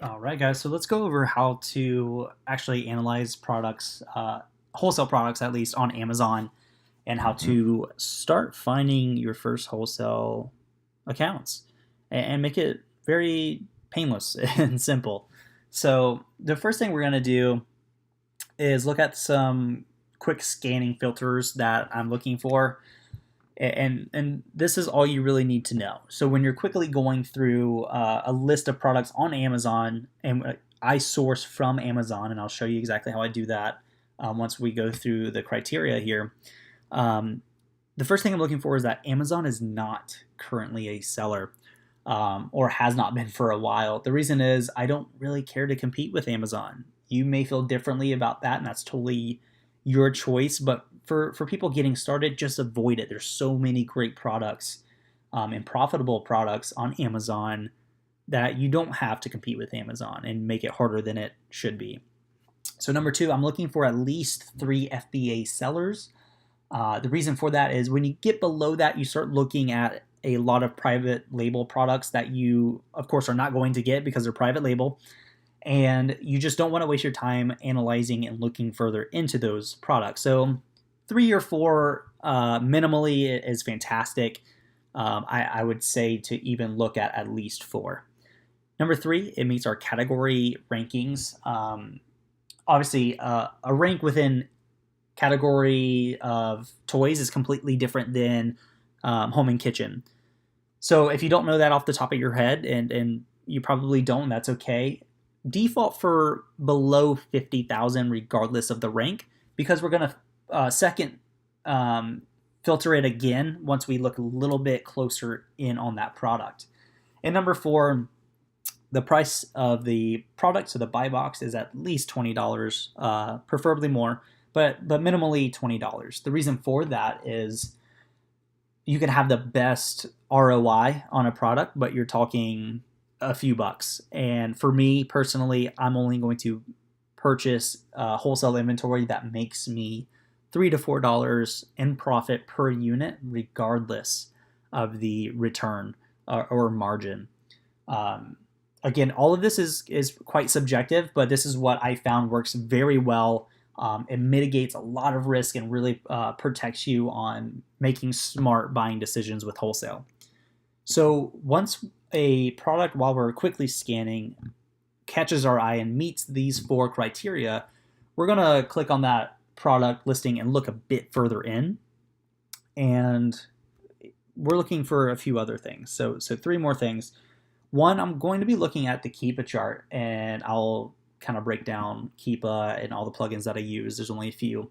All right, guys. So let's go over how to actually analyze products, wholesale products at least on Amazon, and how to start finding your first wholesale accounts and make it very painless and simple. So the first thing we're going to do is look at some quick scanning filters that I'm looking for. And this is all you really need to know. So when you're quickly going through a list of products on Amazon, and I source from Amazon, and I'll show you exactly how I do that once we go through the criteria here. Um, the first thing I'm looking for is that Amazon is not currently a seller, or has not been for a while. The reason is I don't really care to compete with Amazon. You may feel differently about that, and that's totally your choice. But for people getting started, just avoid it. There's so many great products and profitable products on Amazon that you don't have to compete with Amazon and make it harder than it should be. So number two, I'm looking for at least 3 FBA sellers. The reason for that is when you get below that, you start looking at a lot of private label products that you, of course, are not going to get because they're private label. And you just don't want to waste your time analyzing and looking further into those products. So 3 or 4 minimally is fantastic. I would say to even look at least 4. Number 3, it meets our category rankings. Obviously, a rank within category of toys is completely different than home and kitchen. So if you don't know that off the top of your head, and you probably don't, that's okay. Default for below 50,000 regardless of the rank, because we're going to second filter it again once we look a little bit closer in on that product. And number 4, the price of the product, so the buy box, is at least $20, preferably more, but minimally $20. The reason for that is you can have the best ROI on a product, but you're talking a few bucks. And for me personally, I'm only going to purchase wholesale inventory that makes me $3 to $4 in profit per unit, regardless of the return or margin. Again, all of this is quite subjective, but this is what I found works very well. It mitigates a lot of risk and really protects you on making smart buying decisions with wholesale. So once a product, while we're quickly scanning, catches our eye and meets these 4 criteria, we're going to click on that product listing and look a bit further in. And we're looking for a few other things. So 3 more things. One, I'm going to be looking at the Keepa chart, and I'll kind of break down Keepa and all the plugins that I use. There's only a few.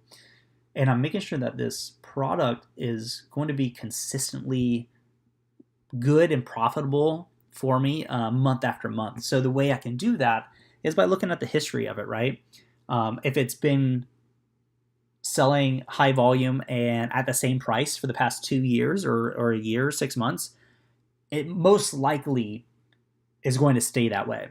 And I'm making sure that this product is going to be consistently good and profitable for me month after month. So the way I can do that is by looking at the history of it, right? If it's been selling high volume and at the same price for the past 2 years or a year, 6 months, it most likely is going to stay that way.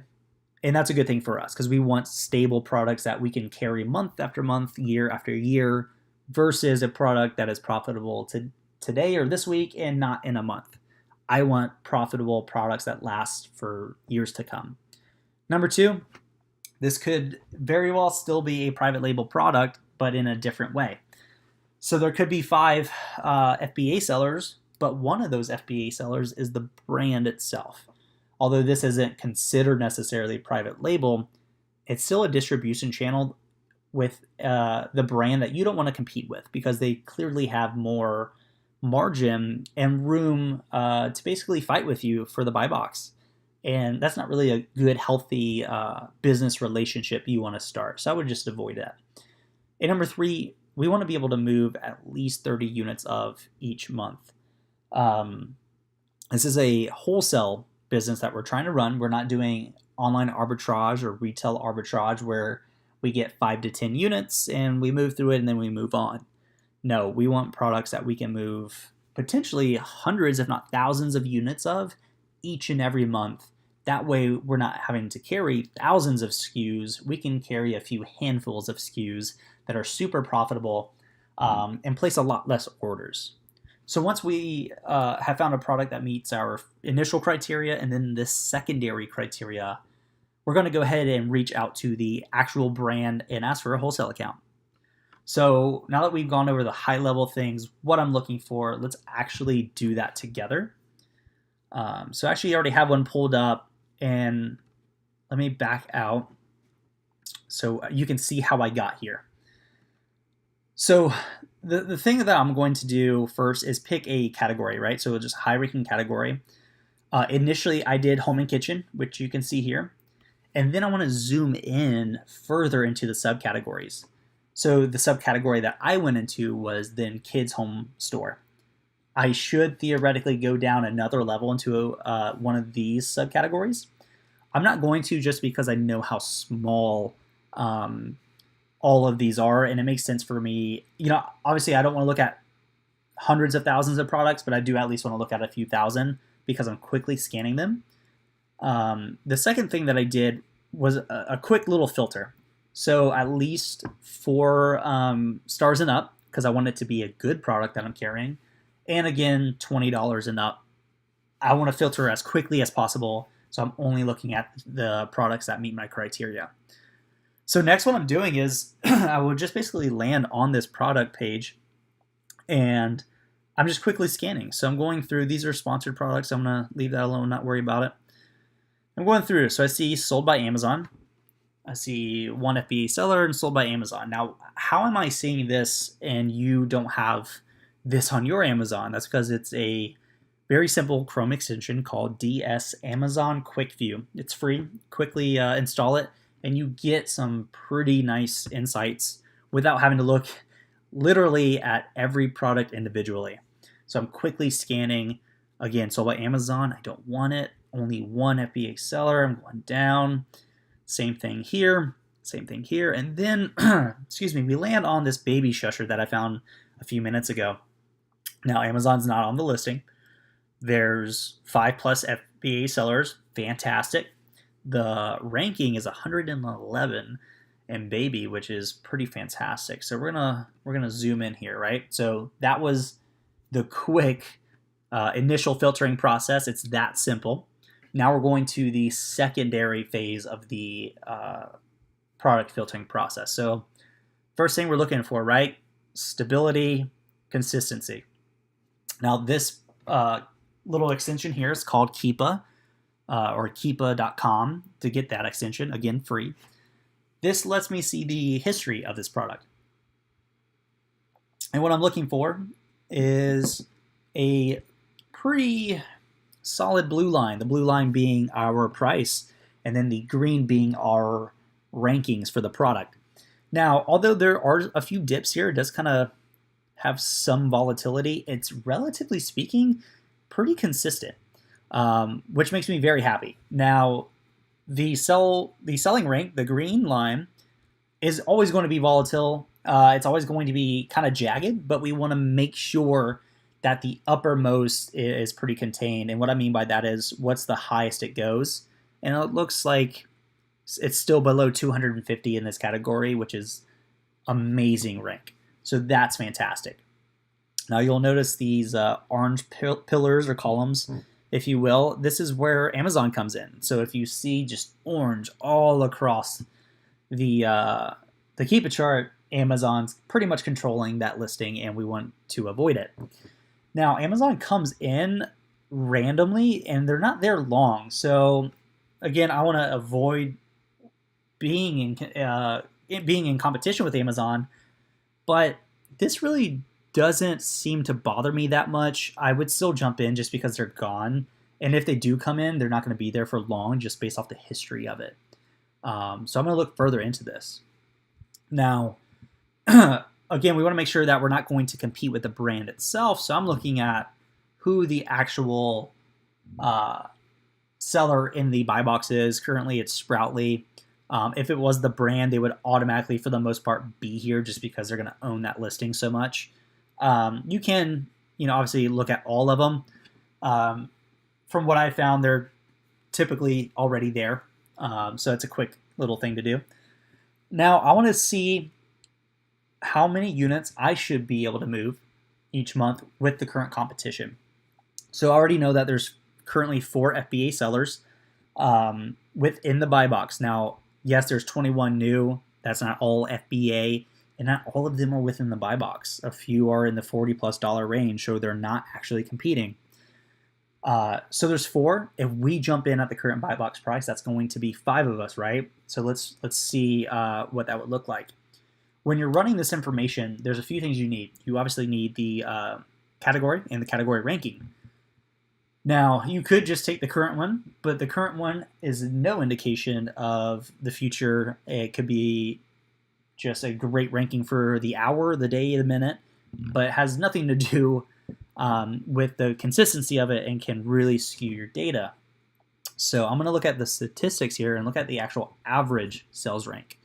And that's a good thing for us because we want stable products that we can carry month after month, year after year, versus a product that is profitable today or this week and not in a month. I want profitable products that last for years to come. Number 2, this could very well still be a private label product, but in a different way. So there could be 5 FBA sellers, but one of those FBA sellers is the brand itself. Although this isn't considered necessarily private label, it's still a distribution channel with the brand that you don't want to compete with because they clearly have more margin and room to basically fight with you for the buy box. And that's not really a good, healthy business relationship you want to start. So I would just avoid that. And number 3, we want to be able to move at least 30 units of each month. This is a wholesale business that we're trying to run. We're not doing online arbitrage or retail arbitrage where we get 5 to 10 units and we move through it and then we move on. No, we want products that we can move potentially hundreds, if not thousands of units of each and every month. That way we're not having to carry thousands of SKUs. We can carry a few handfuls of SKUs that are super profitable and place a lot less orders. So once we have found a product that meets our initial criteria and then this secondary criteria, we're going to go ahead and reach out to the actual brand and ask for a wholesale account. So now that we've gone over the high level things, what I'm looking for, let's actually do that together. So actually I already have one pulled up, and let me back out so you can see how I got here. So the thing that I'm going to do first is pick a category, right? So just high ranking category. Initially I did home and kitchen, which you can see here. And then I want to zoom in further into the subcategories. So the subcategory that I went into was then kids home store. I should theoretically go down another level into one of these subcategories. I'm not going to, just because I know how small all of these are, and it makes sense for me. Obviously I don't want to look at hundreds of thousands of products, but I do at least want to look at a few thousand because I'm quickly scanning them. The second thing that I did was a quick little filter. So at least 4 stars and up, because I want it to be a good product that I'm carrying. And again, $20 and up. I want to filter as quickly as possible, so I'm only looking at the products that meet my criteria. So next what I'm doing is I will just basically land on this product page, and I'm just quickly scanning. So I'm going through, these are sponsored products. I'm going to leave that alone, not worry about it. I'm going through, so I see sold by Amazon. I see one FBA seller and sold by Amazon. Now, how am I seeing this and you don't have this on your Amazon? That's because it's a very simple Chrome extension called DS Amazon Quick View. It's free. Quickly install it, and you get some pretty nice insights without having to look literally at every product individually. So I'm quickly scanning. Again, sold by Amazon. I don't want it. Only one FBA seller. I'm going down. Same thing here. Same thing here. And then, excuse me, we land on this baby shusher that I found a few minutes ago. Now, Amazon's not on the listing. There's 5+ FBA sellers. Fantastic. The ranking is 111 in baby, which is pretty fantastic. So we're gonna zoom in here, right? So that was the quick initial filtering process. It's that simple. Now we're going to the secondary phase of the product filtering process. So first thing we're looking for, right? Stability, consistency. Now this little extension here is called Keepa, or Keepa.com to get that extension, again, free. This lets me see the history of this product. And what I'm looking for is a pretty solid blue line, the blue line being our price, and then the green being our rankings for the product. Now, although there are a few dips here, it does kind of have some volatility. It's relatively speaking pretty consistent, which makes me very happy. Now, the selling rank, the green line, is always going to be volatile. It's always going to be kind of jagged, but we want to make sure that the uppermost is pretty contained. And what I mean by that is what's the highest it goes. And it looks like it's still below 250 in this category, which is amazing rank. So that's fantastic. Now you'll notice these orange pillars or columns, if you will. This is where Amazon comes in. So if you see just orange all across the Keepa chart, Amazon's pretty much controlling that listing, and we want to avoid it. Now, Amazon comes in randomly, and they're not there long. So, again, I want to avoid being in competition with Amazon, but this really doesn't seem to bother me that much. I would still jump in just because they're gone, and if they do come in, they're not going to be there for long just based off the history of it. So I'm going to look further into this. Now, again, we want to make sure that we're not going to compete with the brand itself. So I'm looking at who the actual seller in the buy box is. Currently, it's Sproutly. If it was the brand, they would automatically, for the most part, be here just because they're going to own that listing so much. You can, obviously look at all of them. From what I found, they're typically already there. So it's a quick little thing to do. Now, I want to see how many units I should be able to move each month with the current competition. So I already know that there's currently 4 FBA sellers. within the buy box. Now, yes, there's 21 new. That's not all FBA, and not all of them are within the buy box. A few are in the $40+ range, so they're not actually competing. So there's 4. If we jump in at the current buy box price, that's going to be 5 of us, right? So let's see what that would look like. When you're running this information, there's a few things you need. You obviously need the category and the category ranking. Now, you could just take the current one, but the current one is no indication of the future. It could be just a great ranking for the hour, the day, the minute, but it has nothing to do with the consistency of it and can really skew your data. So I'm going to look at the statistics here and look at the actual average sales rank.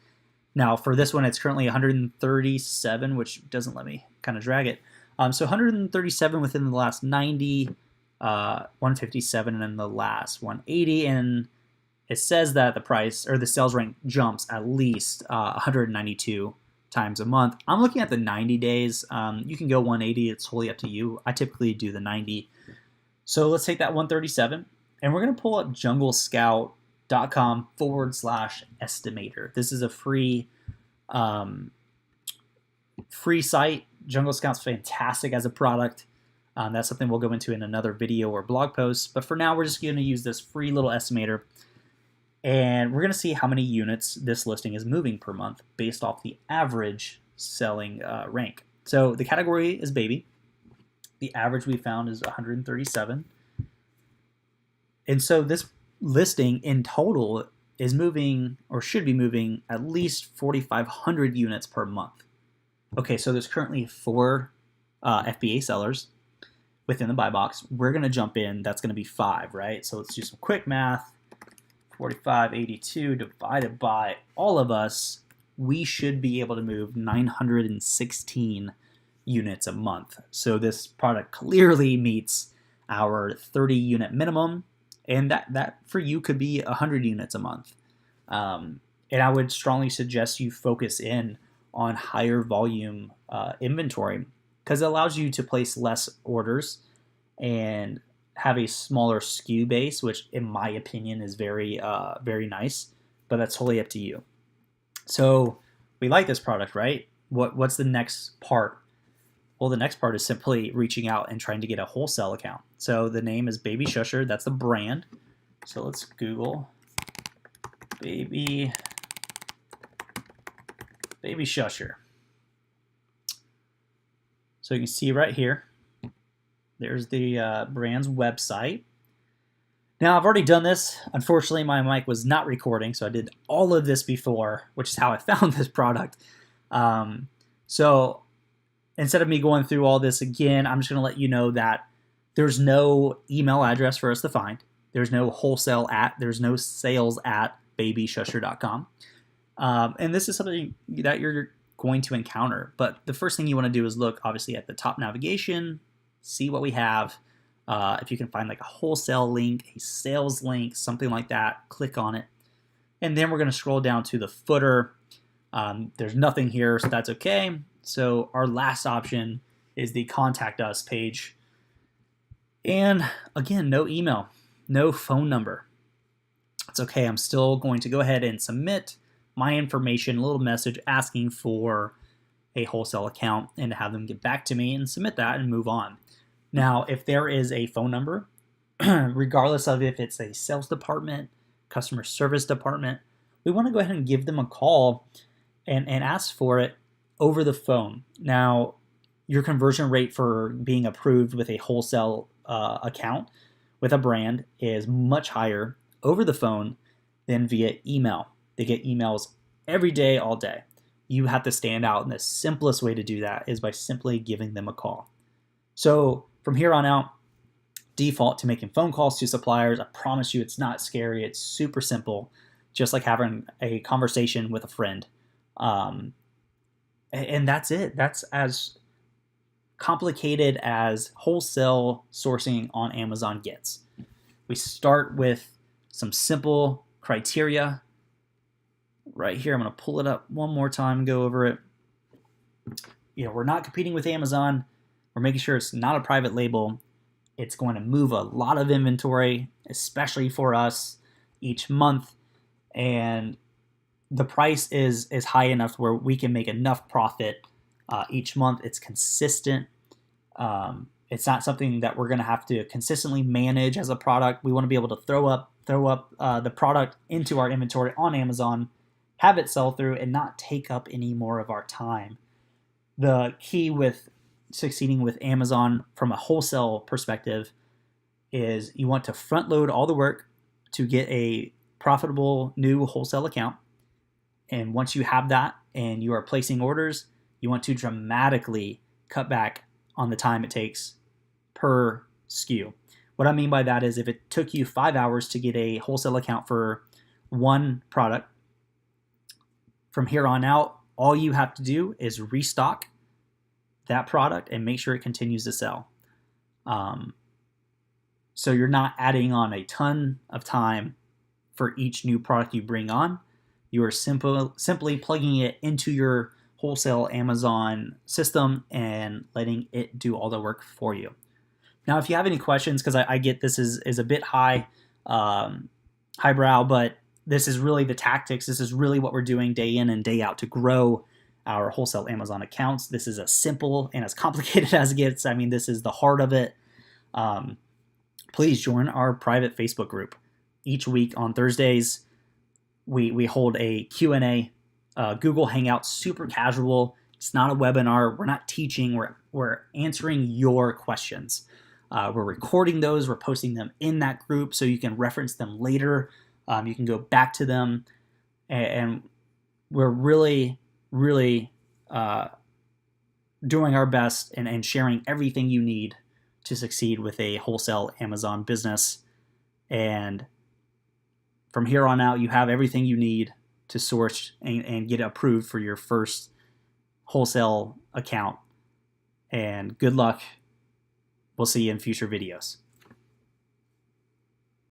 Now, for this one, it's currently 137, which doesn't let me kind of drag it. So 137 within the last 90, 157 in the last 180, and it says that the price or the sales rank jumps at least 192 times a month. I'm looking at the 90 days. You can go 180. It's totally up to you. I typically do the 90. So let's take that 137, and we're going to pull up junglescout.com/estimator. This is a free site. Jungle Scout's fantastic as a product. That's something we'll go into in another video or blog post. But for now, we're just going to use this free little estimator. And we're going to see how many units this listing is moving per month based off the average selling rank. So the category is baby. The average we found is 137. And so this listing in total is moving, or should be moving, at least 4,500 units per month. Okay, so there's currently 4 FBA sellers within the buy box. We're going to jump in. That's going to be 5, right? So let's do some quick math. 4582 divided by all of us, we should be able to move 916 units a month. So this product clearly meets our 30 unit minimum, and that for you could be 100 units a month. And I would strongly suggest you focus in on higher volume inventory, because it allows you to place less orders and have a smaller SKU base, which in my opinion is very nice, but that's totally up to you. So we like this product, right? What's the next part? Well, the next part is simply reaching out and trying to get a wholesale account. So the name is Baby Shusher. That's the brand. So let's Google Baby Shusher. So you can see right here, there's the brand's website. Now, I've already done this. Unfortunately, my mic was not recording, so I did all of this before, which is how I found this product. So instead of me going through all this again, I'm just going to let you know that there's no email address for us to find. There's no there's no sales at babyshusher.com. And this is something that you're going to encounter. But the first thing you want to do is look, obviously, at the top navigation, see what we have. If you can find like a wholesale link, a sales link, something like that, click on it. And then we're going to scroll down to the footer. There's nothing here, so that's okay. So our last option is the contact us page. And again, no email, no phone number. It's okay. I'm still going to go ahead and submit my information, a little message asking for a wholesale account, and have them get back to me and submit that and move on. Now, if there is a phone number, regardless of if it's a sales department, customer service department, we want to go ahead and give them a call and ask for it over the phone. Now, your conversion rate for being approved with a wholesale account with a brand is much higher over the phone than via email. They get emails every day, all day. You have to stand out, and the simplest way to do that is by simply giving them a call. So from here on out, default to making phone calls to suppliers. I promise you it's not scary. It's super simple, just like having a conversation with a friend. And that's it. That's as complicated as wholesale sourcing on Amazon gets. We start with some simple criteria. Right here, I'm going to pull it up one more time and go over it. We're not competing with Amazon. We're making sure it's not a private label. It's going to move a lot of inventory, especially for us. each month, and the price is high enough where we can make enough profit each month. It's consistent. It's not something that we're going to have to consistently manage as a product. We want to be able to throw up the product into our inventory on Amazon, have it sell through, and not take up any more of our time. The key with succeeding with Amazon from a wholesale perspective is you want to front load all the work to get a profitable new wholesale account. And once you have that and you are placing orders, you want to dramatically cut back on the time it takes per SKU. What I mean by that is if it took you 5 hours to get a wholesale account for one product, from here on out, all you have to do is restock that product and make sure it continues to sell. So you're not adding on a ton of time for each new product you bring on. You are simply plugging it into your wholesale Amazon system and letting it do all the work for you. Now, if you have any questions, because I get this is a bit highbrow, but this is really the tactics. This is really what we're doing day in and day out to grow our wholesale Amazon accounts. This is as simple and as complicated as it gets. I mean, this is the heart of it. Please join our private Facebook group. Each week on Thursdays, we hold a Q&A, Google Hangout, super casual. It's not a webinar. We're not teaching. We're answering your questions. We're recording those. We're posting them in that group so you can reference them later. You can go back to them. And we're really, really doing our best and sharing everything you need to succeed with a wholesale Amazon business. And from here on out, you have everything you need to source and get approved for your first wholesale account. And good luck. We'll see you in future videos.